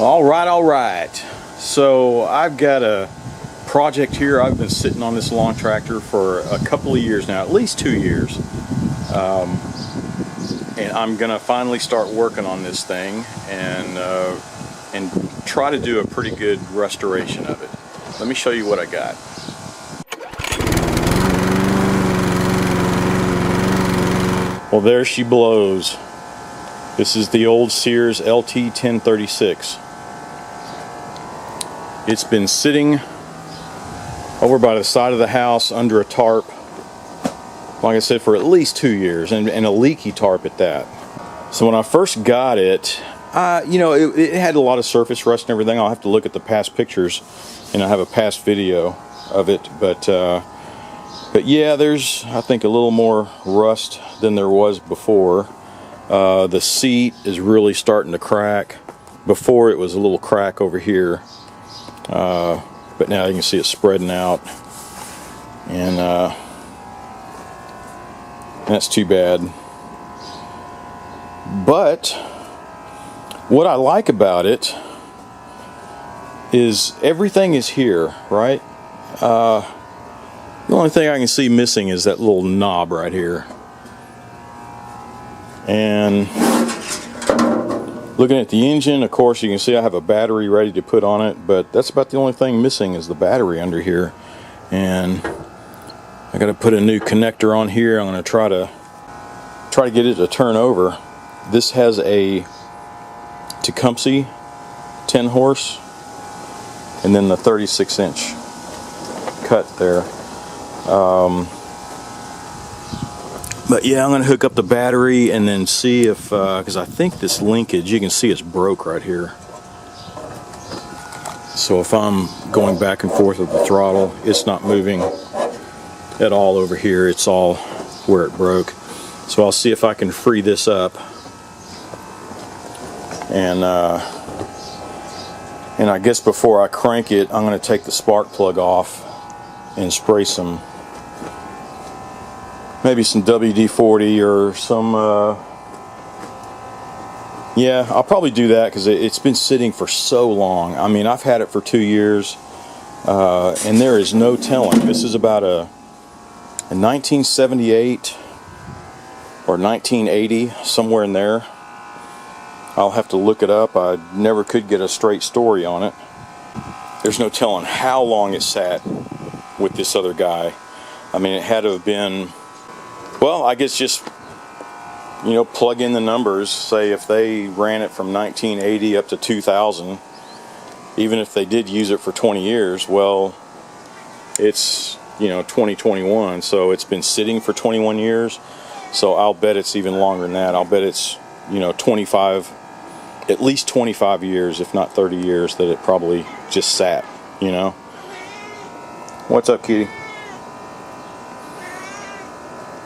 All right. So I've got a project here. I've been sitting on this lawn tractor for a couple of years now, at least 2 years. And I'm gonna finally start working on this thing and try to do a pretty good restoration of it. Let me show you what I got. Well, there she blows. This is the old Sears LT1036. It's been sitting over by the side of the house under a tarp, like I said, for at least 2 years, and a leaky tarp at that. So when I first got it, it had a lot of surface rust and everything. I'll have to look at the past pictures, and I have a past video of it. But yeah, there's, I think, a little more rust than there was before. The seat is really starting to crack. Before it was a little crack over here, but now you can see it spreading out, and that's too bad. But what I like about it is everything is here, right? The only thing I can see missing is that little knob right here. And looking at the engine, of course, you can see I have a battery ready to put on it, but that's about the only thing missing is the battery under here. And I got to put a new connector on here. I'm going to try to get it to turn over. This has a Tecumseh 10 horse and then the 36-inch cut there. But yeah, I'm going to hook up the battery and then see if, because I think this linkage, you can see it's broke right here. So if I'm going back and forth with the throttle, it's not moving at all over here. It's all where it broke. So I'll see if I can free this up. And I guess before I crank it, I'm going to take the spark plug off and spray some, maybe some WD-40 or some, yeah, I'll probably do that because it's been sitting for so long. I mean, I've had it for 2 years, and there is no telling. This is about a 1978 or 1980, somewhere in there. I'll have to look it up. I never could get a straight story on it. There's no telling how long it sat with this other guy. I mean, it had to have been, well, I guess just, plug in the numbers. Say if they ran it from 1980 up to 2000, even if they did use it for 20 years, well, it's, 2021, so it's been sitting for 21 years. So I'll bet it's even longer than that. I'll bet it's, 25, at least 25 years, if not 30 years, that it probably just sat, What's up, kitty?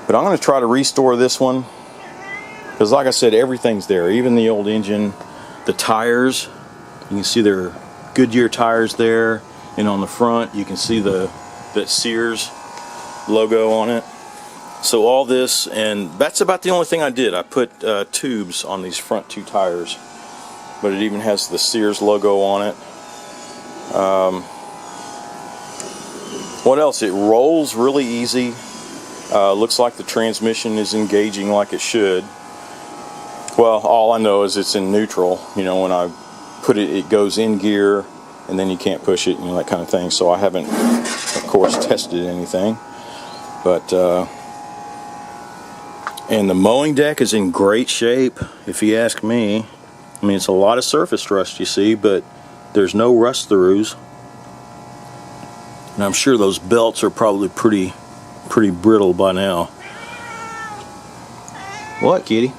But I'm going to try to restore this one, because like I said, everything's there, even the old engine, the tires. You can see there are Goodyear tires there, and on the front you can see that Sears logo on it. So all this, and that's about the only thing I did. I put tubes on these front two tires, but it even has the Sears logo on it. What else? It rolls really easy. Looks like the transmission is engaging like it should. Well, all I know is it's in neutral. When I put it, it goes in gear, and then you can't push it, that kind of thing. So I haven't, of course, tested anything. But, and the mowing deck is in great shape, if you ask me. I mean, it's a lot of surface rust, you see, but there's no rust throughs. And I'm sure those belts are probably pretty brittle by now. What, kitty?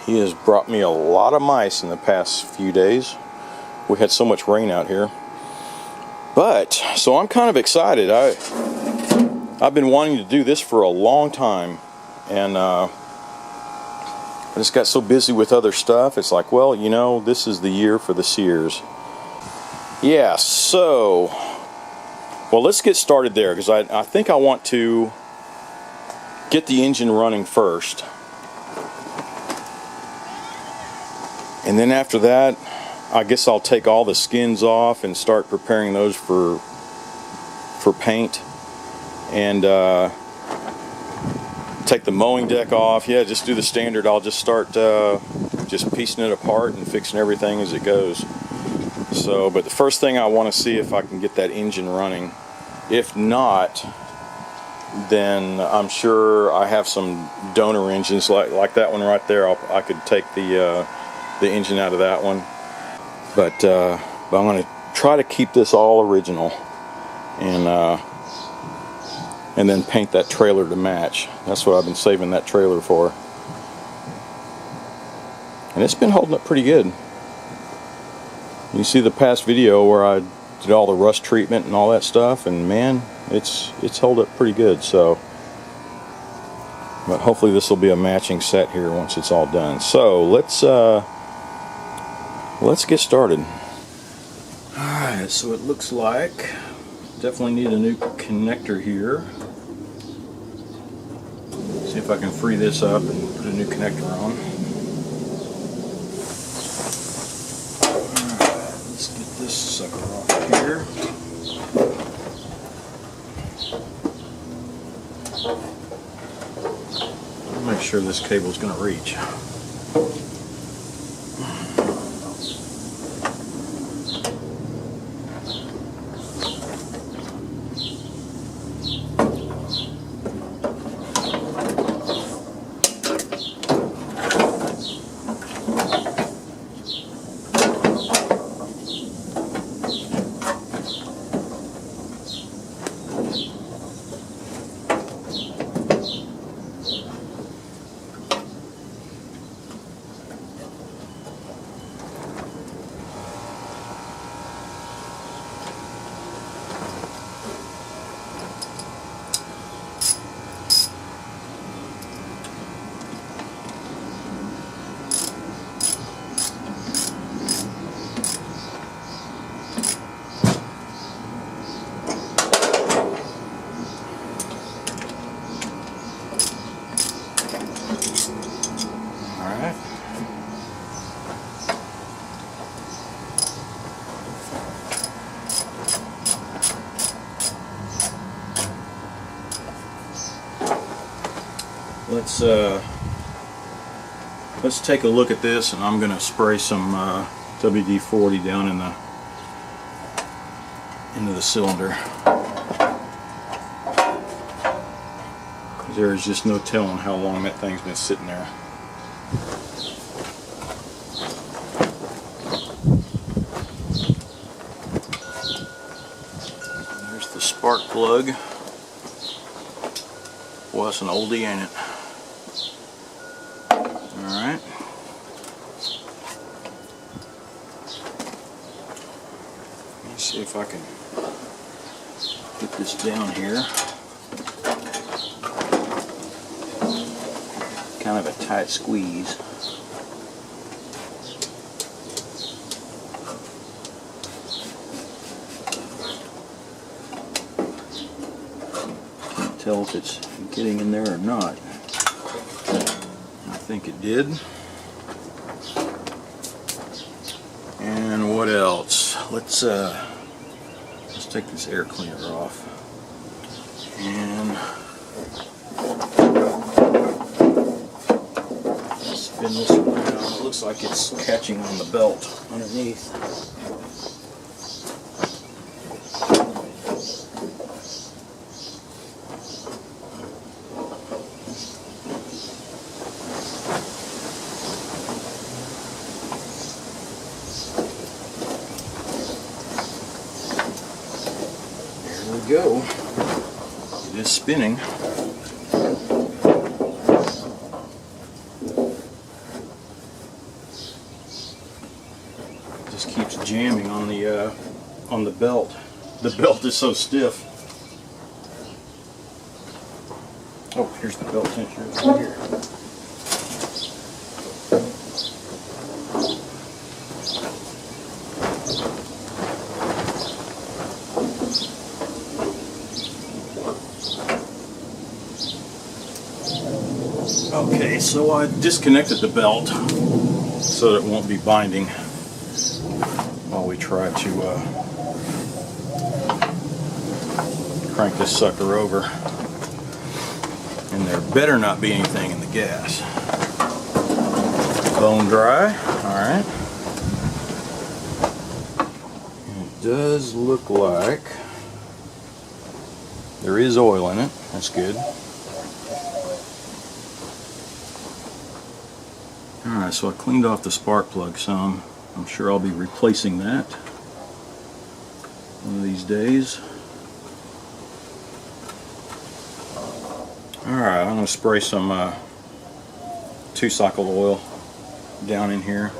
He has brought me a lot of mice in the past few days. We had so much rain out here. But, so I'm kind of excited. I've been wanting to do this for a long time, and I just got so busy with other stuff. It's like, well, this is the year for the Sears. Yeah, so, well, let's get started there, because I think I want to get the engine running first. And then after that, I guess I'll take all the skins off and start preparing those for paint. And take the mowing deck off. Yeah, just do the standard. I'll just start just piecing it apart and fixing everything as it goes. So, but the first thing I want to see if I can get that engine running. If not, then I'm sure I have some donor engines like that one right there. I could take the engine out of that one. But I'm going to try to keep this all original and then paint that trailer to match. That's what I've been saving that trailer for. And it's been holding up pretty good. You see the past video where I did all the rust treatment and all that stuff, and man, it's held up pretty good. So, but hopefully this will be a matching set here once it's all done. So let's get started. Alright, so it looks like definitely need a new connector here. See if I can free this up and put a new connector on. Alright, let's get this sucker off here. I'll make sure this cable's going to reach. Let's take a look at this, and I'm going to spray some WD-40 down into the cylinder. There's just no telling how long that thing's been sitting there. There's the spark plug. Boy, that's an oldie, ain't it? Alright. Let me see if I can put this down here. Kind of a tight squeeze. Can't tell if it's getting in there or not. I think it did. And what else? Let's take this air cleaner off. And spin this around. It looks like it's catching on the belt underneath. Go. It is spinning. It just keeps jamming on the belt. The belt is so stiff. Oh, here's the belt tensioner right here. Okay, so I disconnected the belt so that it won't be binding while we try to crank this sucker over. And there better not be anything in the gas. Bone dry, alright. It does look like there is oil in it, that's good. Alright, so I cleaned off the spark plug some. I'm sure I'll be replacing that one of these days. Alright, I'm going to spray some 2-cycle oil down in here.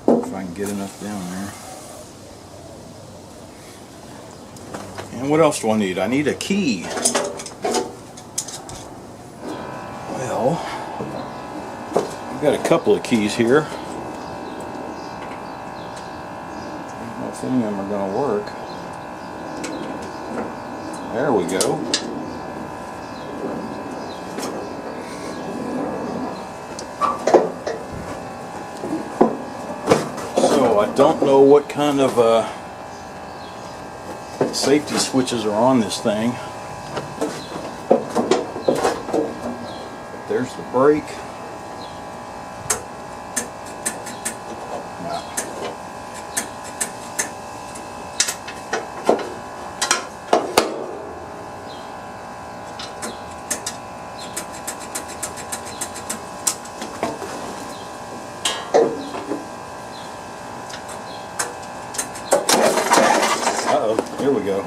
If I can get enough down there. And what else do I need? I need a key. Well, I've got a couple of keys here. I don't know if any of them are going to work. There we go. So I don't know what kind of safety switches are on this thing. There's the brake. Uh-oh, here we go.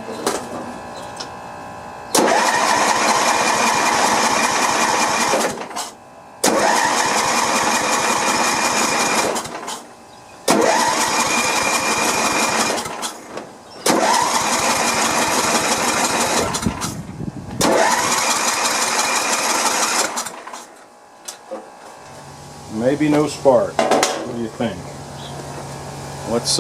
Maybe no spark. What do you think? Let's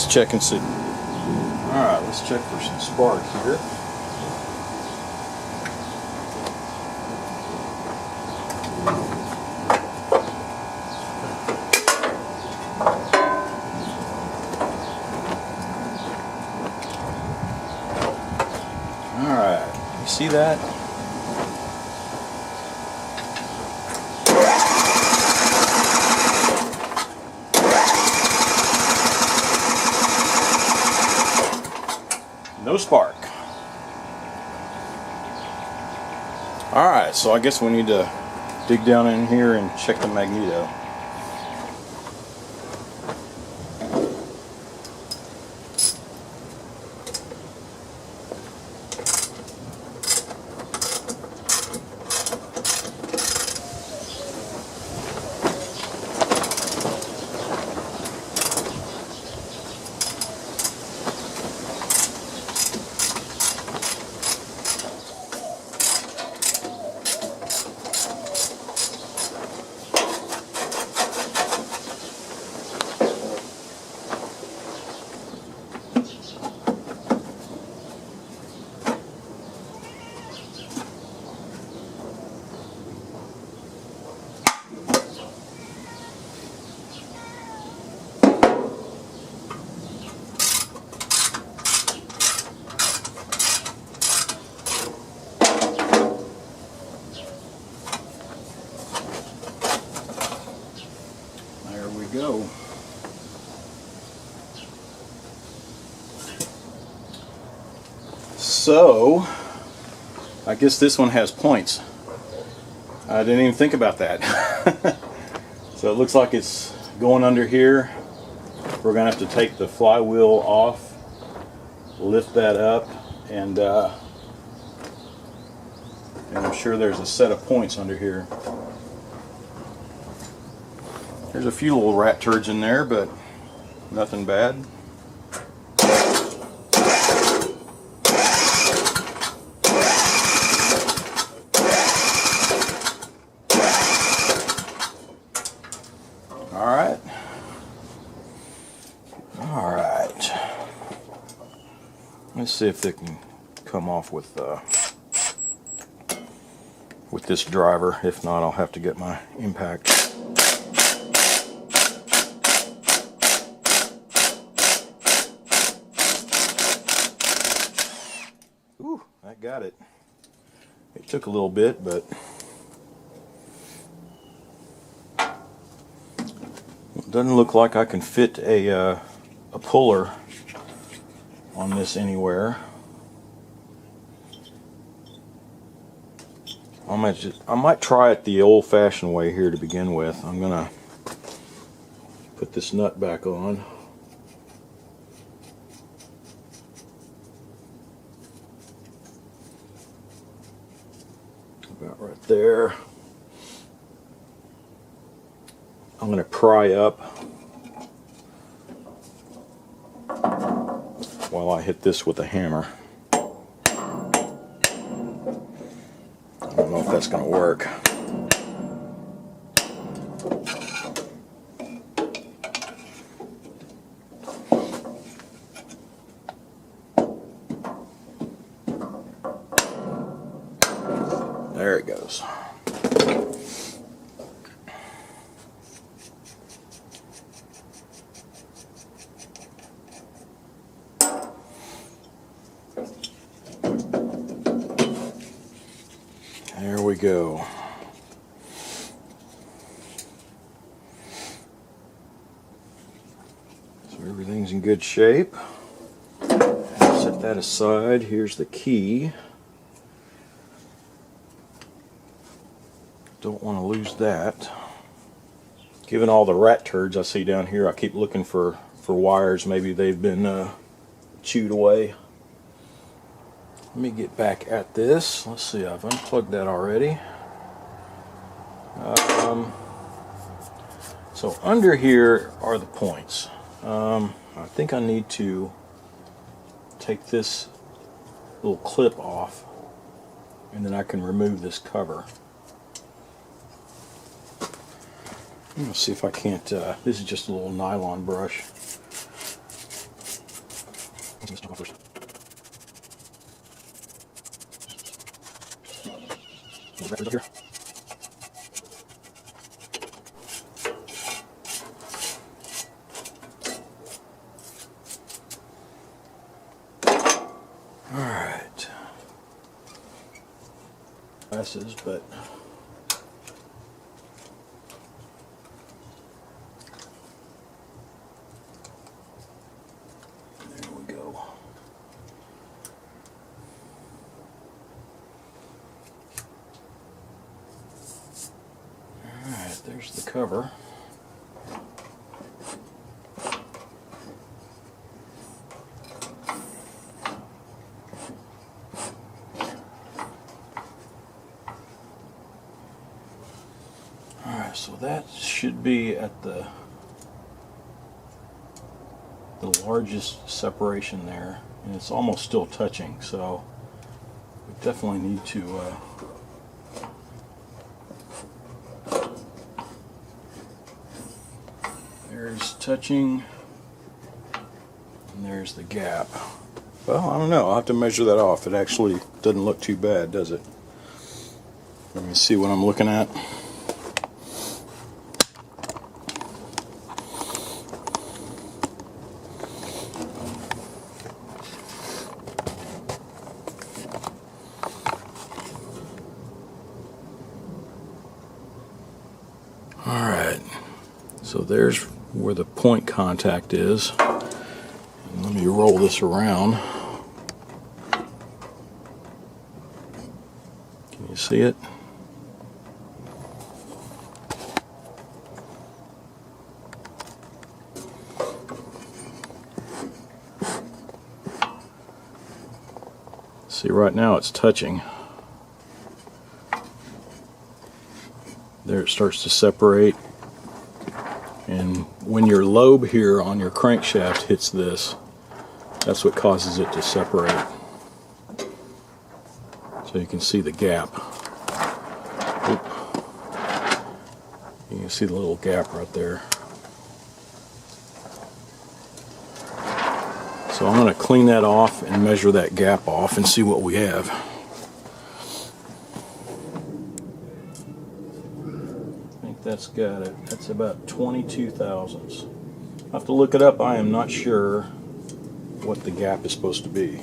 check and see. Alright, let's check for some spark here. Alright, you see that? No spark. Alright, so I guess we need to dig down in here and check the magneto. Go. So I guess this one has points. I didn't even think about that. So it looks like it's going under here. We're gonna have to take the flywheel off, lift that up, and I'm sure there's a set of points under here. There's a few little rat turds in there, but nothing bad. Alright. Alright. Let's see if they can come off with with this driver. If not, I'll have to get my impact. Ooh, I got it. It took a little bit, but it doesn't look like I can fit a puller on this anywhere. I might try it the old-fashioned way here to begin with. I'm gonna put this nut back on. About right there. I'm gonna pry up while I hit this with a hammer. I don't know if that's going to work. There it goes. There we go. So everything's in good shape. Set that aside. Here's the key. Don't want to lose that. Given all the rat turds I see down here, I keep looking for wires. Maybe they've been chewed away. Let me get back at this. Let's see, I've unplugged that already. So under here are the points. I think I need to take this little clip off, and then I can remove this cover. Let's see if I can't. This is just a little nylon brush. Here. All right. Glasses, but there we go. There's the cover. Alright, so that should be at the largest separation there, and it's almost still touching, so we definitely need to there's touching, and there's the gap. Well, I don't know. I'll have to measure that off. It actually doesn't look too bad, does it? Let me see what I'm looking at. All right. So there's where the point contact is. And let me roll this around. Can you see it? See, right now it's touching. There it starts to separate. And when your lobe here on your crankshaft hits this, that's what causes it to separate. So you can see the gap. Oop. You can see the little gap right there. So I'm going to clean that off and measure that gap off and see what we have. that's got it. That's about 22 thousandths. I'll have to look it up. I am not sure what the gap is supposed to be.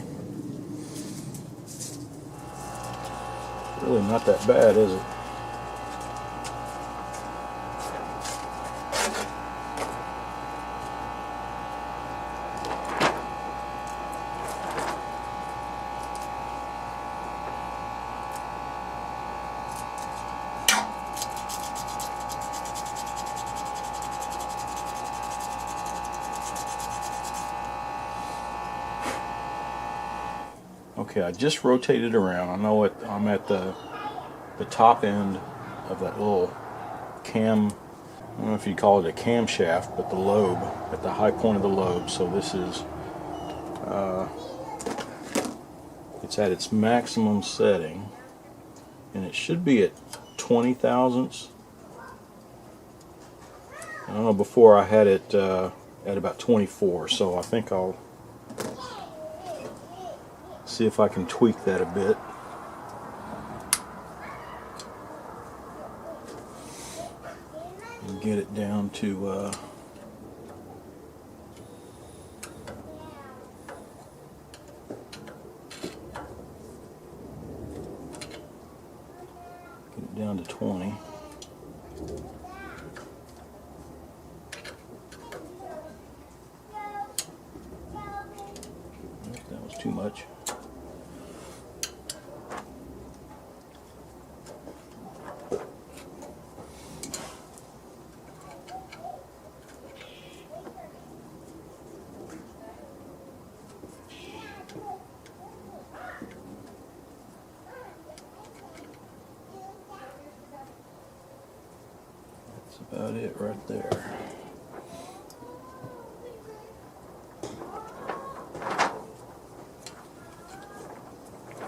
Really not that bad, is it? Okay, I just rotated around. I know I'm at the top end of that little cam, I don't know if you call it a camshaft, but the lobe, at the high point of the lobe. So this is, it's at its maximum setting, and it should be at 20 thousandths. I don't know, before I had it at about 24, so I think I'll see if I can tweak that a bit. And get it down to get it down to 20. That was too much. About it right there.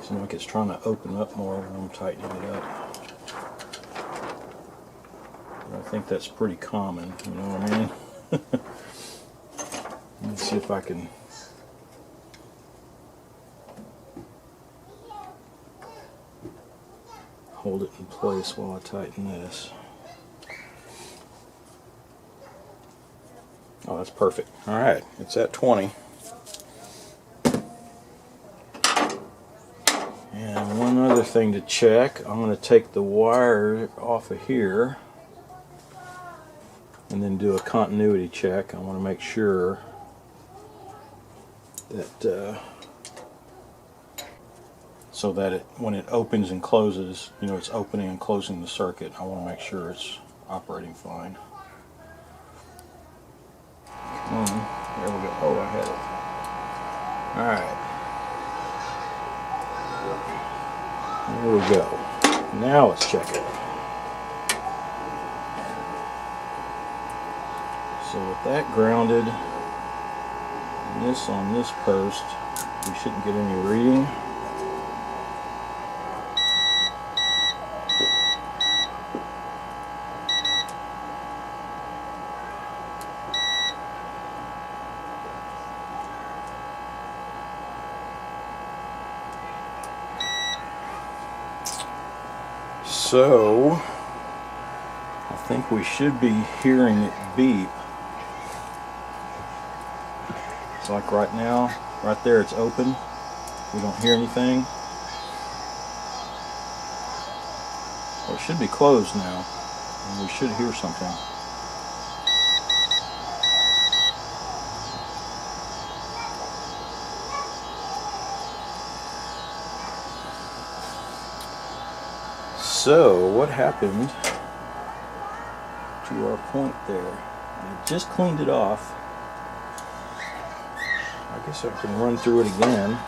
Seems like it's trying to open up more when I'm tightening it up. But I think that's pretty common, you know what I mean? Let me see if I can hold it in place while I tighten this. Oh, that's perfect. All right, it's at 20. And one other thing to check, I'm going to take the wire off of here and then do a continuity check. I want to make sure that so that when it opens and closes, you know, it's opening and closing the circuit. I want to make sure it's operating fine. There we go. Oh, I had it. Alright. There we go. Now let's check it. So with that grounded, and this on this post, we shouldn't get any reading. So, I think we should be hearing it beep. It's like right now, right there it's open. We don't hear anything. Well, it should be closed now, and we should hear something. So, what happened to our point there? I just cleaned it off. I guess I can run through it again.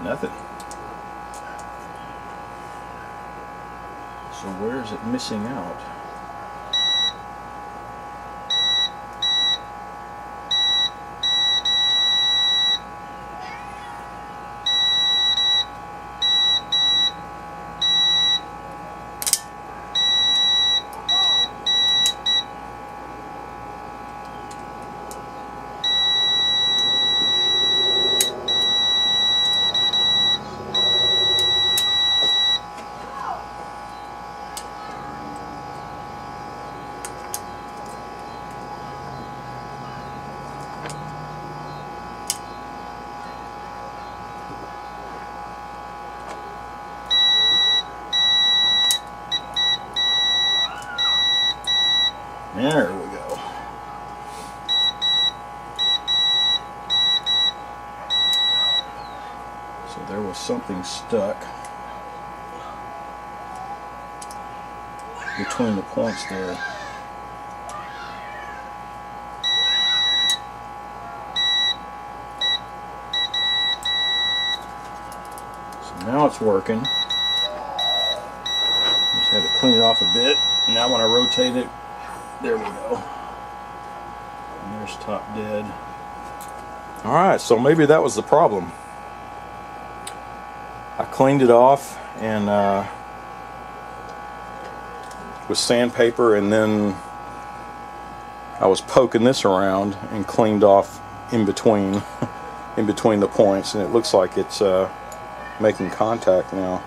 Nothing. So where is it missing out? There we go. So there was something stuck between the points there. So now it's working. Just had to clean it off a bit. Now when I rotate it, there we go. And there's top dead. Alright, so maybe that was the problem. I cleaned it off and with sandpaper, and then I was poking this around and cleaned off in between the points, and it looks like it's making contact now.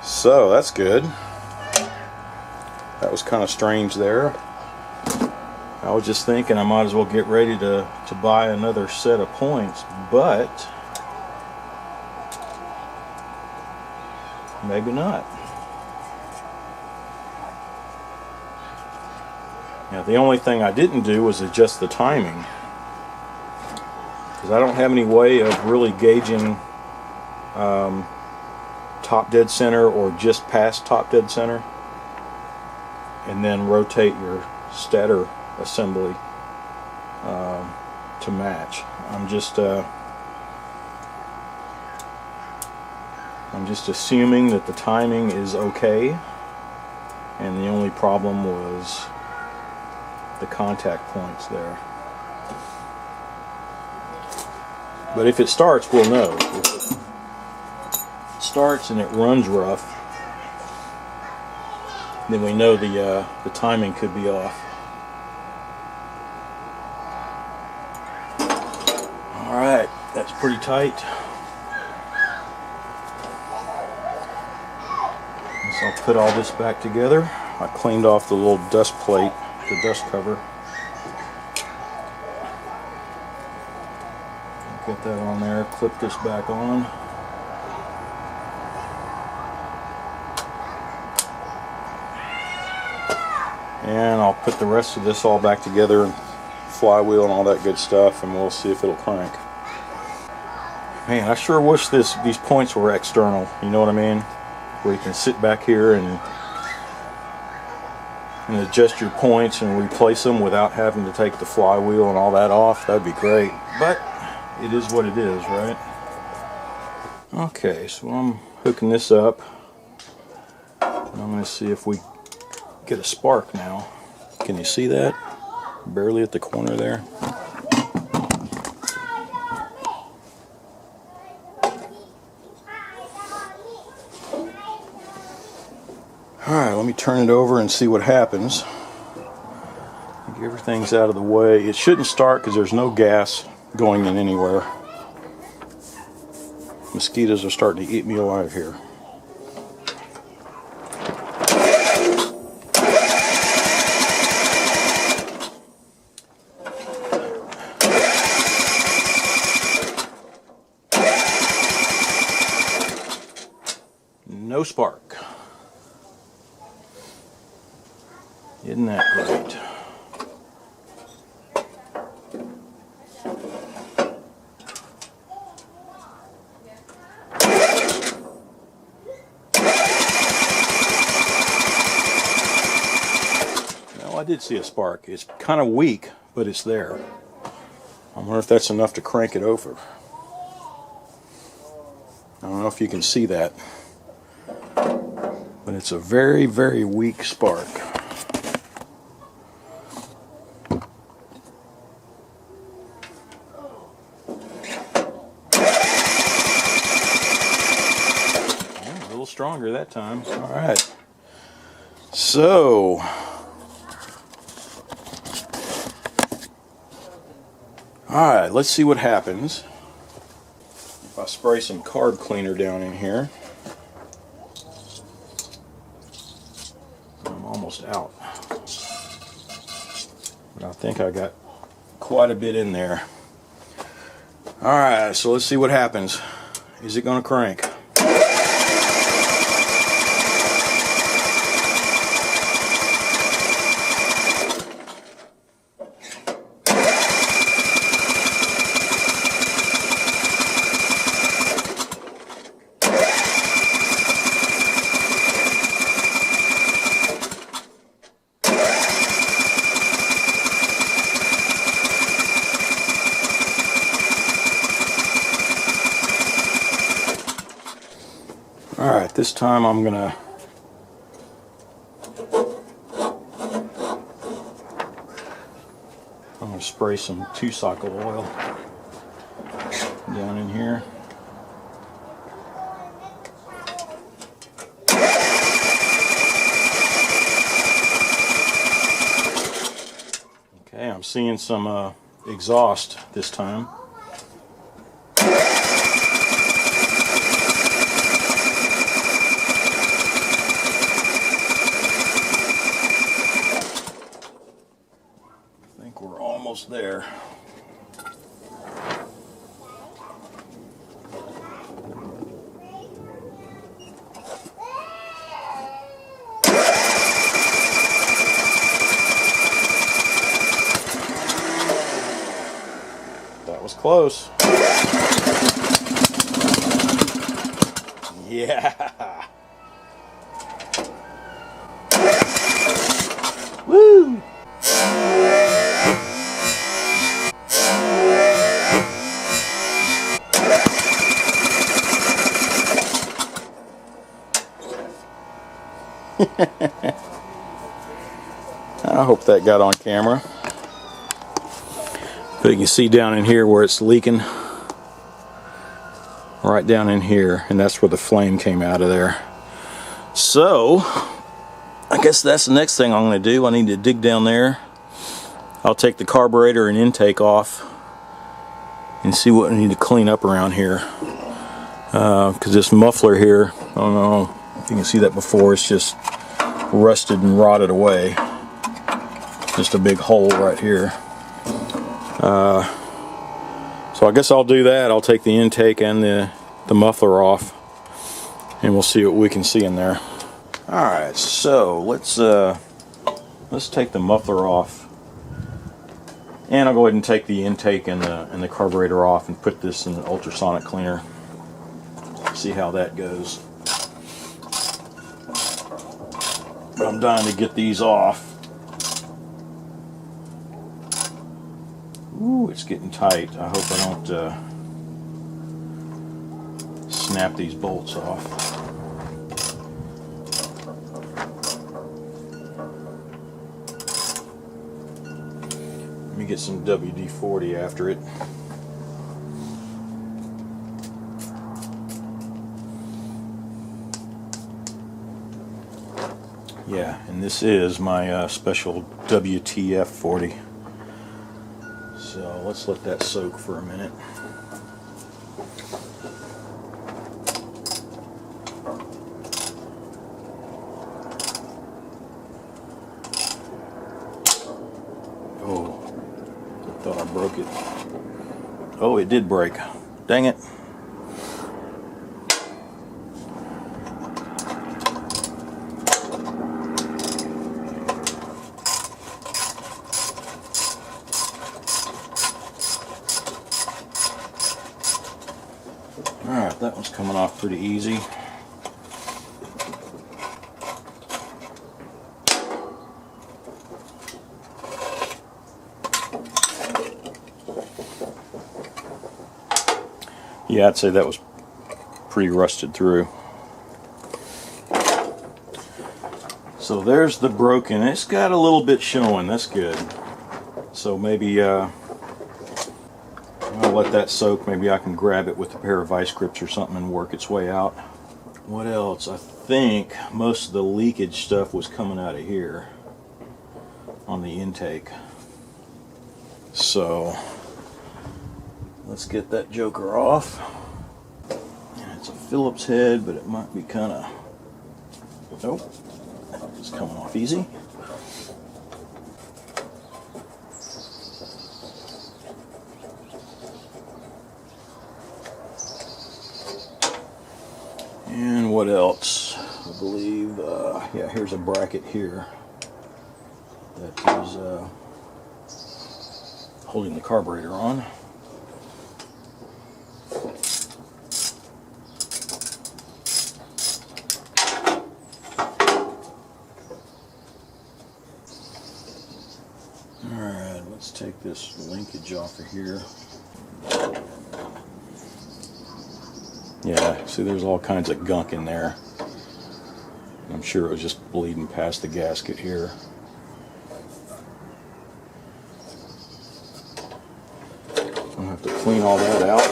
So that's good. That was kind of strange there. I was just thinking I might as well get ready to buy another set of points, but maybe not. Now the only thing I didn't do was adjust the timing, because I don't have any way of really gauging top dead center or just past top dead center, and then rotate your stator assembly to match. I'm just assuming that the timing is okay, and the only problem was the contact points there. But if it starts, we'll know. If it starts and it runs rough, then we know the timing could be off. Alright, that's pretty tight. So I'll put all this back together. I cleaned off the little dust plate, the dust cover. Get that on there, clip this back on. And I'll put the rest of this all back together, flywheel and all that good stuff, and we'll see if it'll crank. Man, I sure wish these points were external, you know what I mean? Where you can sit back here and adjust your points and replace them without having to take the flywheel and all that off. That'd be great. But it is what it is, right? Okay, so I'm hooking this up. I'm going to see if we get a spark now. Can you see that? Barely at the corner there. Alright, let me turn it over and see what happens. Everything's out of the way. It shouldn't start because there's no gas going in anywhere. Mosquitoes are starting to eat me alive here. No spark. Isn't that great? Well, I did see a spark. It's kind of weak, but it's there. I wonder if that's enough to crank it over. I don't know if you can see that, but it's a very, very weak spark. A little stronger that time. All right. So, all right, let's see what happens if I spray some carb cleaner down in here. I'm almost out, but I think I got quite a bit in there. All right, so let's see what happens. Is it going to crank? Alright, this time I'm gonna spray some 2-cycle oil down in here. Okay, I'm seeing some exhaust this time. We're almost there. That was close. Yeah. Woo! I hope that got on camera. But you can see down in here where it's leaking. Right down in here, and that's where the flame came out of there. So, I guess that's the next thing I'm going to do. I need to dig down there. I'll take the carburetor and intake off and see what I need to clean up around here. Because this muffler here, I don't know if you can see that before, it's just rusted and rotted away. Just a big hole right here. So I guess I'll do that. I'll take the intake and the muffler off, and we'll see what we can see in there. Alright, so let's take the muffler off, and I'll go ahead and take the intake and the carburetor off and put this in the ultrasonic cleaner. See how that goes. But I'm dying to get these off. Ooh, it's getting tight. I hope I don't snap these bolts off. Let me get some WD-40 after it. Yeah, and this is my special WTF-40. So let's let that soak for a minute. Oh, I thought I broke it. Oh, it did break. Dang it. Alright, that one's coming off pretty easy. Yeah, I'd say that was pretty rusted through. So there's the broken. It's got a little bit showing. That's good. So maybe I'll let that soak. Maybe I can grab it with a pair of vice grips or something and work its way out. What else? I think most of the leakage stuff was coming out of here on the intake. So let's get that joker off. And it's a Phillips head, but it might be kind of... Nope. It's coming off easy. And what else? I believe, yeah, here's a bracket here that is holding the carburetor on. Alright, let's take this linkage off of here. Yeah, see, there's all kinds of gunk in there. I'm sure it was just bleeding past the gasket here. I'll have to clean all that out.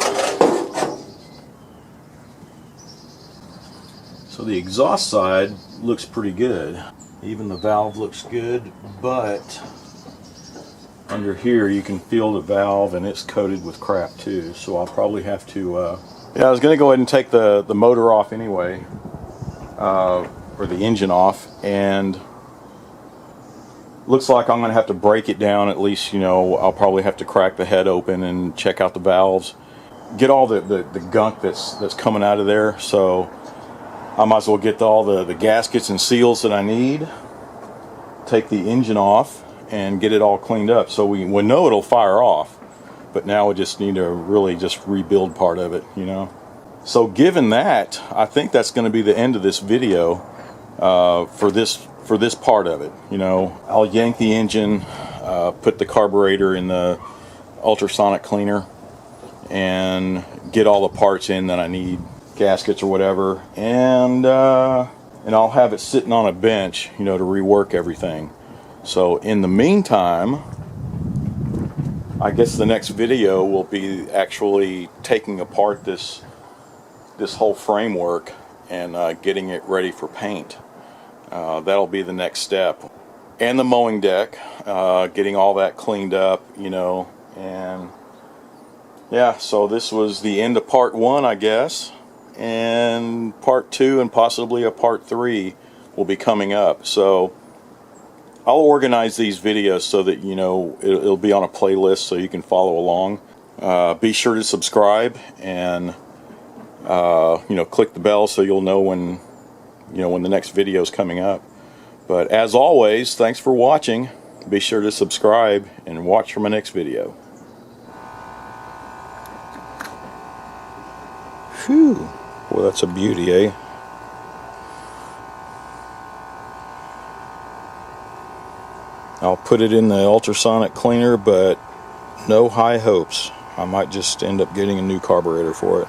So the exhaust side looks pretty good. Even the valve looks good, but under here you can feel the valve and it's coated with crap too. So I'll probably have to... Yeah, I was going to go ahead and take the motor off anyway, or the engine off, and looks like I'm going to have to break it down at least. You know, I'll probably have to crack the head open and check out the valves, get all the gunk that's coming out of there. So I might as well get all the gaskets and seals that I need, take the engine off, and get it all cleaned up. So we know it'll fire off. But now we just need to really just rebuild part of it, you know. So given that, I think that's going to be the end of this video for this part of it. You know, I'll yank the engine, put the carburetor in the ultrasonic cleaner, and get all the parts in that I need, gaskets or whatever, and I'll have it sitting on a bench, you know, to rework everything. So in the meantime, I guess the next video will be actually taking apart this whole framework and getting it ready for paint. That'll be the next step. And the mowing deck, getting all that cleaned up, you know, and yeah, so this was the end of part 1, I guess, and part 2 and possibly a part 3 will be coming up. So I'll organize these videos so that, you know, it'll be on a playlist so you can follow along. Be sure to subscribe and you know, click the bell so you'll know when the next video is coming up. But as always, thanks for watching. Be sure to subscribe and watch for my next video. Phew. Well, that's a beauty, eh? I'll put it in the ultrasonic cleaner, but no high hopes. I might just end up getting a new carburetor for it.